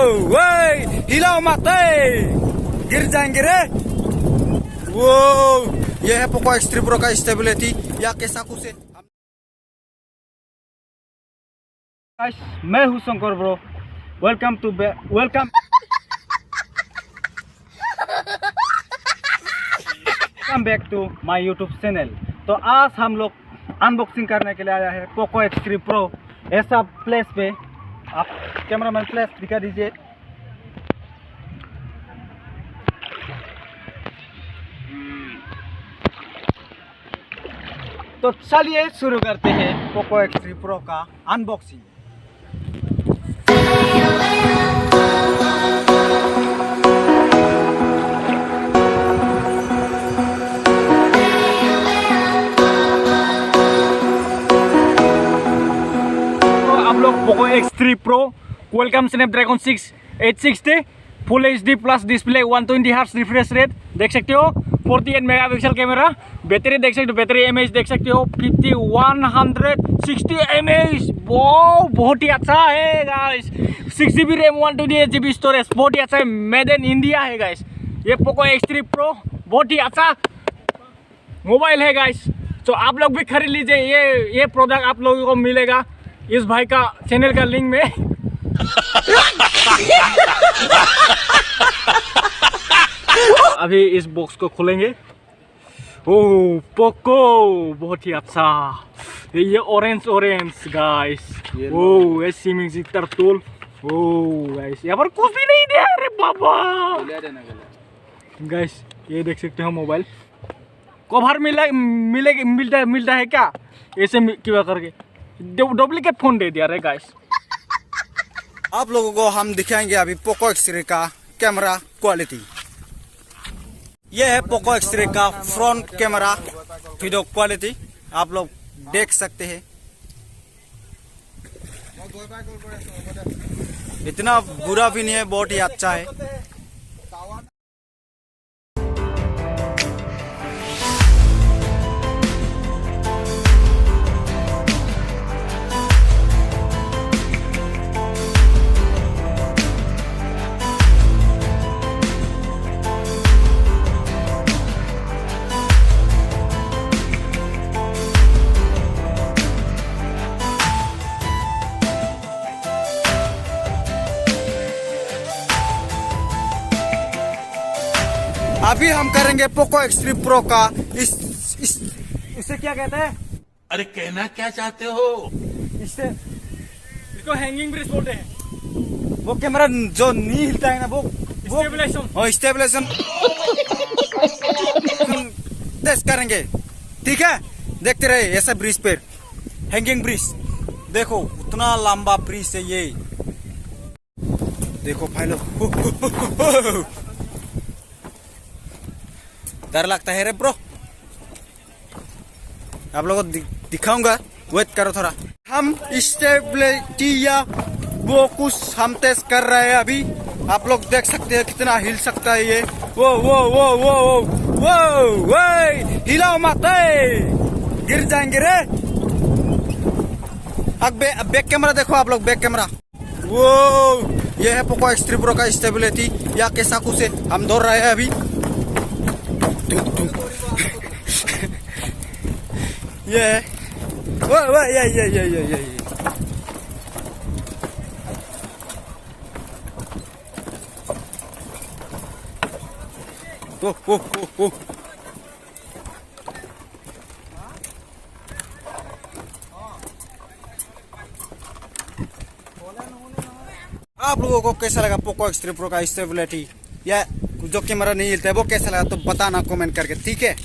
वो हिलाओ मत, गिर जाएंगे रे। वो ये है पोको X3 Pro का स्टेबिलिटी या कैसा कुछ है। मैं हूँ Shankar bro, welcome back to my YouTube channel. तो आज हम लोग अनबॉक्सिंग करने के लिए आया है पोको X3 Pro ऐसा प्लेस पे। आप कैमरामैन प्लेस दिखा दीजिए। तो चलिए शुरू करते हैं पोको X3 Pro का unboxing. Poco X3 Pro welcome Snapdragon 6 860 full HD plus display 120 hertz refresh rate देख सकते हो। 48 मेगापिक्सल कैमरा, बैटरी देख सकते हो, बैटरी एमएच देख सकते हो 5160 एमएच। बहुत ही अच्छा है guys. 6GB RAM 128GB storage, बहुत ही अच्छा है। मेड इन इंडिया है गाइस। ये पोको X3 Pro बहुत ही अच्छा मोबाइल है गाइस। तो आप लोग भी खरीद लीजिए। ये प्रोडक्ट आप लोगों को मिलेगा इस भाई का चैनल का लिंक में। अभी इस बॉक्स को खोलेंगे। ओह पोको बहुत ही अच्छा। ये ऑरेंज गाइस। ओह ये स्विमिंग सीटर टूल। ओह गाइस यहाँ पर कुछ भी नहीं दिया। अरे बाबा गाइस ये देख सकते हो मोबाइल कवर मिलता है क्या ऐसे क्या करके डुप्लीकेट फोन दे दिया रे गाइस। आप लोगों को हम दिखाएंगे अभी पोको X3 का कैमरा क्वालिटी। ये है पोको X3 का फ्रंट कैमरा वीडियो क्वालिटी, आप लोग देख सकते हैं। इतना बुरा भी नहीं है, बहुत ही अच्छा है। अभी हम करेंगे पोको X3 Pro का इसे क्या कहते हैं? अरे कहना क्या चाहते हो? इसको हैंगिंग ब्रिज बोलते हैं। वो कैमरा जो नहीं हिलता है ना, वो स्टेबलाइजेशन टेस्ट करेंगे। ठीक है, देखते रहे ऐसा ब्रिज पे हैंगिंग ब्रिज। देखो उतना लंबा ब्रिज है ये। देखो भाई लोग डर लगता है रे ब्रो। आप लोगों को दिखाऊंगा, वेट करो थोड़ा। हम स्टेबिलिटी या वो कुछ हम टेस्ट कर रहे हैं अभी। आप लोग देख सकते हैं कितना हिल सकता है ये। वो हिलाओ मत, गिर जाएंगे रे। अब बैक कैमरा देखो आप लोग, बैक कैमरा। वो ये है पोको X3 Pro का स्टेबिलिटी या कैसा कुछ है। हम दौड़ रहे हैं अभी। ये आप लोगों को कैसा लगा पोको X3 Pro का स्टेबिलिटी या जो कैमरा नहीं हिलता है वो कैसा लगा तो बताना कमेंट करके, ठीक है।